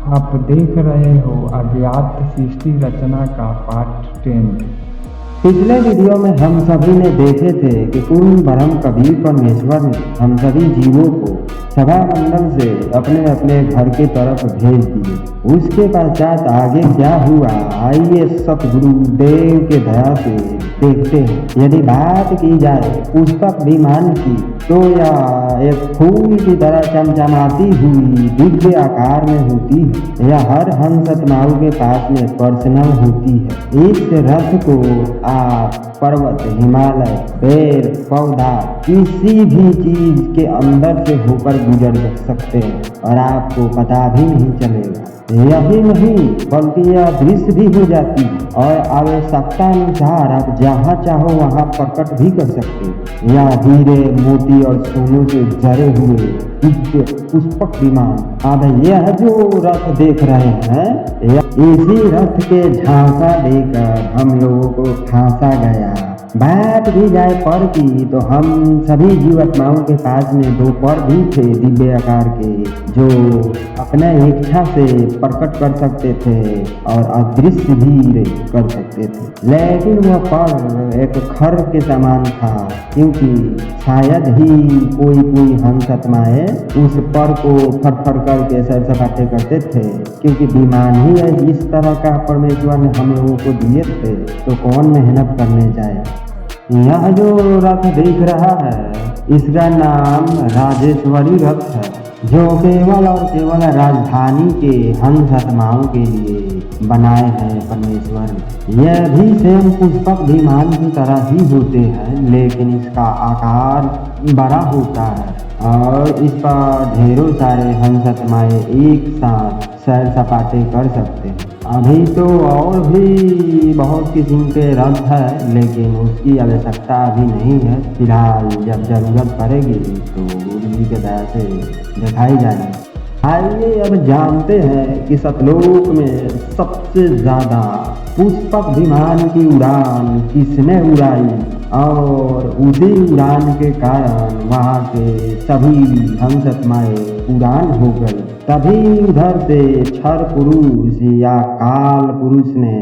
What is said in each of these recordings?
आप देख रहे हो अज्ञात सृष्टि रचना का पार्ट 10। पिछले वीडियो में हम सभी ने देखे थे कि पूर्ण ब्रह्म कबीर परमेश्वर ने हम सभी जीवों को सभा मंडल से अपने अपने घर की तरफ भेज दिए। उसके पश्चात आगे क्या हुआ, आइए सतगुरु देव के दया से देखते हैं। यदि बात की जाए पुष्पक विमान की, तो यह एक फूल की तरह चमचमाती हुई दिव्य आकार में होती है। यह हर हंसतमाऊ के पास में पर्सनल होती है। इस रथ को आप पर्वत, हिमालय, पेड़ पौधा, किसी भी चीज के अंदर से होकर गुजर सकते हैं और आपको पता भी नहीं चलेगा। यही नहीं बल्कि यह दृश्य भी हो जाती है और आवश्यकता अनुसार आप जहाँ चाहो वहाँ प्रकट भी कर सकते। यह हीरे, मोती और सोनों से जड़े हुए दिव्य पुष्पक विमान। अब यह जो रथ देख रहे हैं, इसी रथ के झांसा देकर हम लोगों को फांसा गया। बात भी जाए पर की, तो हम सभी जीवात्माओं के पास में दो पर भी थे दिव्य आकार के, जो अपने इच्छा से प्रकट कर सकते थे और अदृश्य भी कर सकते थे। लेकिन वह पर एक खर के समान था, क्योंकि शायद ही कोई हंसतमाए उस पर को फर करके सैर सपाटे करते थे, क्योंकि विमान ही इस तरह का परमेश्वर ने हम लोगों को दिए थे, तो कौन मेहनत करने जाए। यह जो रथ दिख रहा है, इसका नाम राजेश्वरी रथ है, जो केवल और केवल राजधानी के हंसतमाओं के लिए बनाए हैं परमेश्वर ने। यह भी सेम पुष्पक विमान की तरह ही होते हैं, लेकिन इसका आकार बड़ा होता है और इस पर ढेरों सारे हंसतमाए एक साथ सैर सपाटे कर सकते हैं। अभी तो और भी बहुत किस्म के रथ है, लेकिन उसकी आवश्यकता अभी नहीं है। फिलहाल जब जरूरत पड़ेगी तो गुरु जी के दया से दिखाई जाएगी। आइए अब जानते हैं कि सतलोक में सबसे ज्यादा पुष्पक विमान की उड़ान किसने उड़ाई और उसी उड़ान के कारण वहाँ के सभी हंसतमाए उड़ान हो गई। तभी उधर से क्षर पुरुष या काल पुरुष ने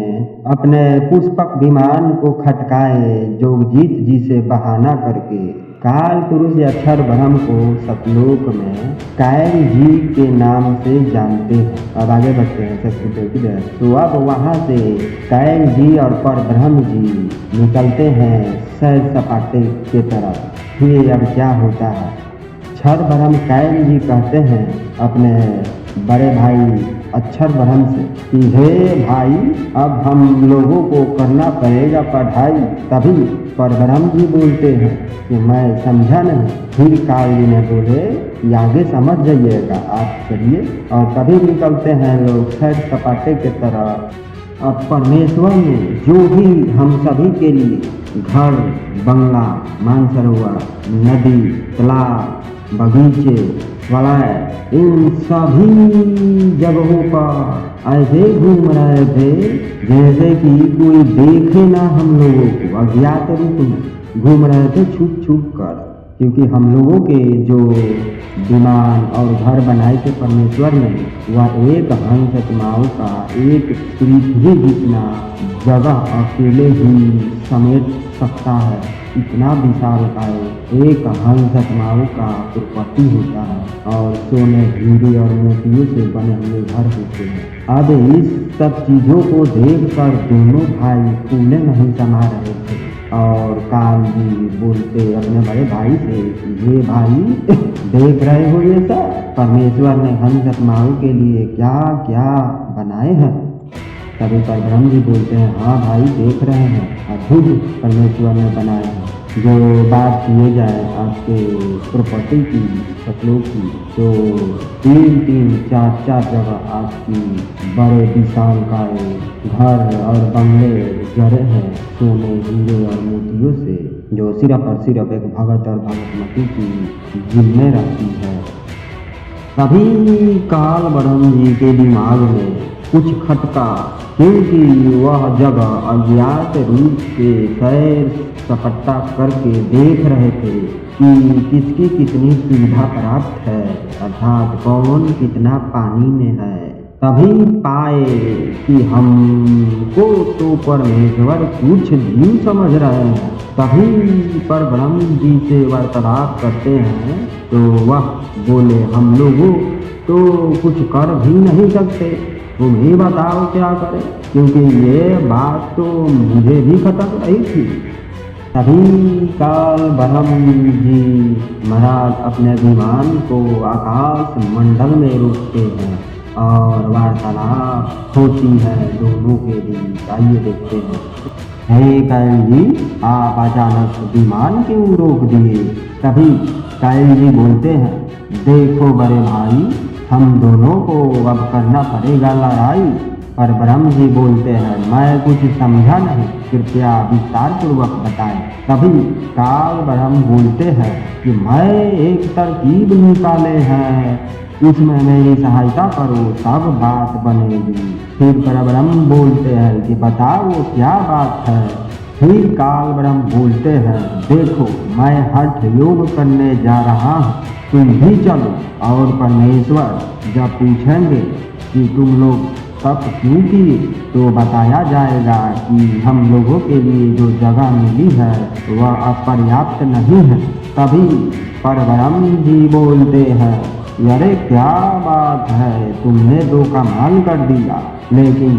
अपने पुष्पक विमान को खटकाए जोगजीत जी से बहाना करके। काल पुरुष या क्षर ब्रह्म को सतलोक में कैल जी के नाम से जानते हैं। अब आगे बढ़ते हैं सतगुरुदेव की दया। तो अब वहाँ से कैल जी और पर ब्रह्म जी निकलते हैं सैर सपाटे के तरफ। फिर अब क्या होता है, क्षर ब्रह्म कैल जी कहते हैं अपने बड़े भाई अक्षर ब्रह्म से कि हे भाई, अब हम लोगों को करना पड़ेगा पढ़ाई। तभी पर ब्रह्म जी बोलते हैं कि मैं समझा नहीं। फिर काल जी ने बोले कि आगे समझ जाइएगा, आप चलिए। और तभी निकलते हैं लोग सैर सपाटे के तरफ। अब परमेश्वर ने जो भी हम सभी के लिए घर, बंगला, मानसरोवर, नदी, तालाब, बगीचे, वलय, इन सभी जगहों पर ऐसे घूम रहे थे जैसे कि कोई देखे ना हम लोगों को। अज्ञात रूप में घूम रहे थे छुप छुप कर, क्योंकि हम लोगों के जो विमान और घर बनाए थे परमेश्वर ने, वह एक हंसतमाओं का एक पृथ्वी जितना जगह अकेले ही समेट सकता है। इतना विशाल काय एक हंसतमाओं का उत्पत्ति होता है और सोने, हीरे और मोतियों से बने हुए घर होते हैं। अब इस सब चीजों को देखकर दोनों भाई फूले नहीं समा रहे थे और काल जी बोलते अपने बड़े भाई से कि ये भाई देख रहे हो ये सब परमेश्वर ने हंसतमाओं के लिए क्या क्या बनाए हैं। तभी पर ब्रह्म जी बोलते हैं, हाँ भाई देख रहे हैं, अद्भुत परमेश्वर ने बनाए हैं। जो बात किए जाए आपके प्रॉपर्टी की, सतलोक की, तो 3-3, 4-4 जगह आपकी बड़े विशाल काय घर और बंगले जड़े हैं सोने, हीरे और मोतियों से, जो सिर्फ और सिर्फ एक भगत और भगतमती की जिम्मे रहती है। तभी काल ब्रह्म जी के दिमाग में कुछ खटका, क्योंकि वह जगह अज्ञात रूप से सैर सपाटा करके देख रहे थे कि किसकी कितनी सुविधा प्राप्त है, अर्थात कौन कितना पानी में है। तभी पाए कि हमको तो परमेश्वर कुछ भी समझ रहे हैं। तभी पर ब्रह्म जी से वार्तालाप करते हैं तो वह बोले, हम लोगों तो कुछ कर भी नहीं सकते, तुम ही बताओ क्या करें, क्योंकि ये बात तो मुझे भी खतक रही थी। तभी काल ब्रह्म जी महाराज अपने विमान को आकाश मंडल में रोकते हैं और वार्तालाप होती है दोनों के बीच। आइए देखते हैं। हे कैल जी, आप अचानक विमान क्यों रोक दिए? तभी कैल जी बोलते हैं, देखो बड़े भाई, हम दोनों को अब करना पड़ेगा लड़ाई। पर ब्रह्म जी बोलते हैं, मैं कुछ समझा नहीं, कृपया विस्तार पूर्वक बताएं। तभी काल ब्रह्म बोलते हैं कि मैं एक तरकीब निकाले हैं, उसमें मेरी सहायता करो, सब बात बनेगी। फिर परब्रह्म बोलते हैं कि बताओ क्या बात है। फिर काल ब्रह्म बोलते हैं, देखो मैं हठ योग करने जा रहा हूँ, तुम भी चलो। और परमेश्वर जब पूछेंगे कि तुम लोग तप क्यों किए, तो बताया जाएगा कि हम लोगों के लिए जो जगह मिली है वह अपर्याप्त नहीं है। तभी परब्रह्म जी बोलते हैं, अरे क्या बात है, तुमने तो कमाल कर दिया, लेकिन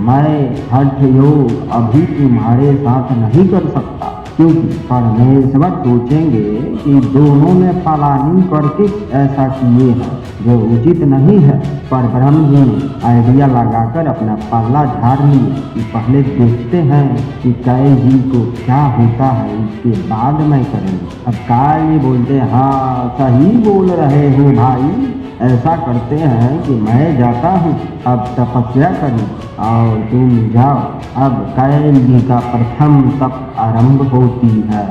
मैं हठ योग अभी तुम्हारे साथ नहीं कर सकता, क्योंकि परमेश्वर सोचेंगे कि दोनों ने फलानी करके ऐसा किए हैं जो उचित नहीं है। पर ब्रह्म जी ने आइडिया लगाकर अपना पल्ला झाड़ लिए कि पहले देखते हैं कि कैल जी को क्या होता है, इसके बाद मैं करेंगे। अब काल जी बोलते हैं, हाँ सही बोल रहे हो भाई, ऐसा करते हैं कि मैं जाता हूँ अब तपस्या करने और तुम जाओ। अब कैल जी का प्रथम तप आरंभ होती है।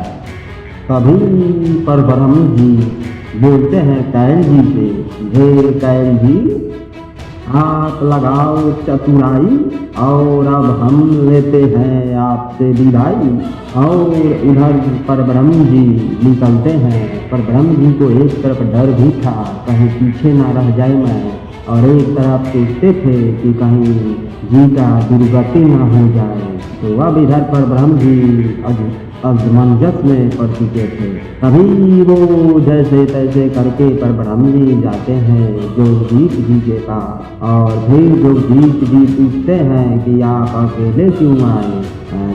तभी परब्रह्म जी बोलते हैं कैल जी से, हे कैल जी, आप लगाओ चतुराई और अब हम लेते हैं आपसे विदाई। और उधर परब्रह्म जी निकलते हैं। परब्रह्म जी को एक तरफ डर भी था कहीं पीछे ना रह जाए मैं, और एक तरफ सोचते थे कि कहीं जी का दुर्गति न हो जाए। तो अब इधर परब्रह्म जी असमंजस में पड़ चुके थे। तभी वो जैसे तैसे करके परब्रह्म जी जाते हैं जोगदीप जी के पास, और फिर जोगदीप जी पूछते हैं कि आप अकेले क्यों आए,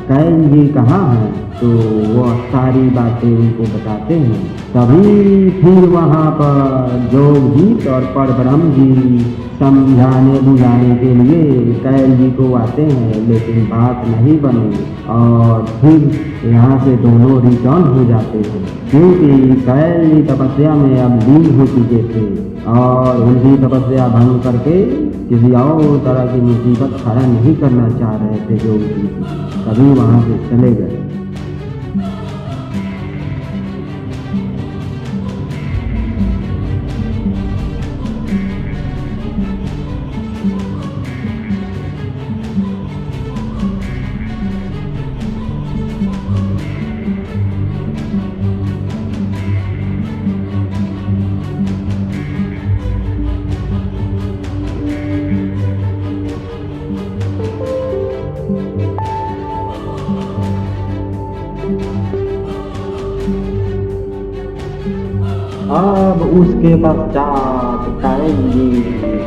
कैल जी कहाँ हैं? तो वो सारी बातें उनको बताते हैं। तभी फिर वहाँ पर जोगदीप और परब्रह्म जी समझाने बुझाने के लिए कैल जी को आते हैं, लेकिन बात नहीं बनी और फिर यहाँ से दोनों रिटर्न हो जाते हैं, क्योंकि कैल जी तपस्या में अब लीन हो चुके थे और उनकी तपस्या भंग करके किसी और तरह की मुसीबत खड़ा नहीं करना चाह रहे थे जोगी। तभी वहाँ से चले गए। अब उसके पश्चात कैल जी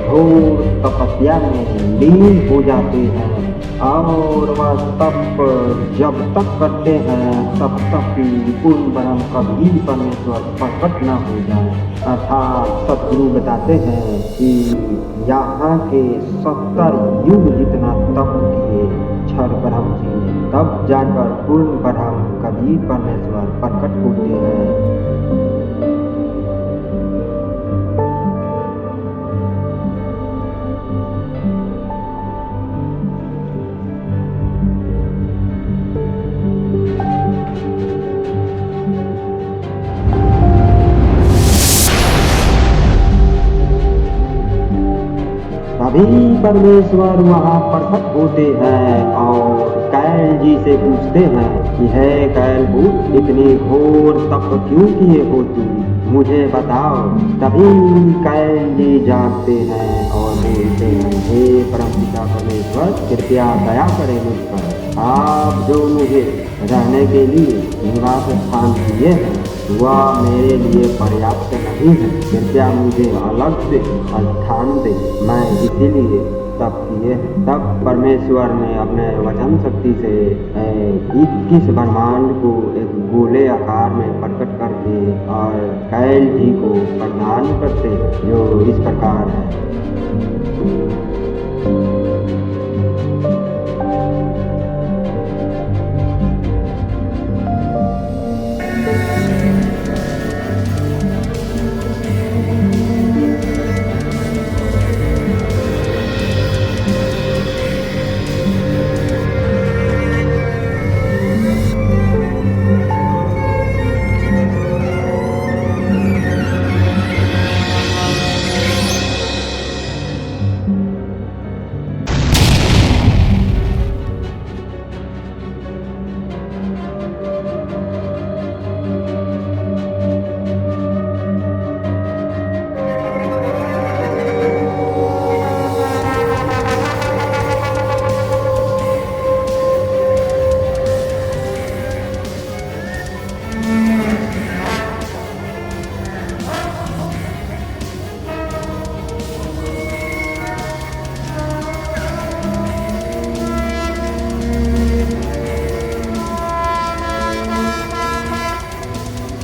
घोर तपस्या में लीन हो जाते हैं और वह तप जब तक करते हैं तब तक कि पूर्ण ब्रह्म कभी परमेश्वर प्रकट न हो जाए। अर्थात सतगुरु बताते हैं कि यहाँ के 70 युग जितना तप किए क्षर ब्रह्म जी ने, तब जाकर पूर्ण ब्रह्म कभी परमेश्वर प्रकट होते हैं। तभी परमेश्वर वहाँ प्रकट होते हैं और कैल जी से पूछते हैं कि है कैल भूत, इतनी घोर तप क्यों किए हो तुम? मुझे बताओ। तभी कायल जी जागते हैं और बोलते हैं, हे परमपिता परमेश्वर, कृपया दया करें मुझ पर। आप जो मुझे रहने के लिए निवास स्थान दिए हैं वह मेरे लिए पर्याप्त नहीं है। कृपया मुझे अलग से स्थान दे, मैं इसीलिए तप किए। तब परमेश्वर ने अपने वचन शक्ति से 21 ब्रह्मांड को एक गोले आकार में प्रकट करके और कायल जी को प्रदान करते, जो इस प्रकार है।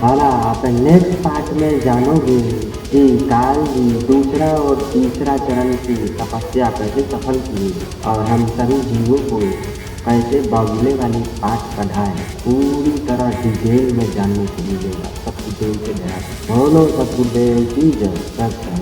और आप नेक्स्ट पार्ट में जानोगे कि काल जी दूसरा और तीसरा चरण की तपस्या कैसे सफल की और हम सभी जीवों को कैसे बागुले वाली पाठ पढ़ाए। पूरी तरह डिटेल में जानने को मिलेगा। सतगुरुदेव के दया। बोलो सतगुरुदेव की जय।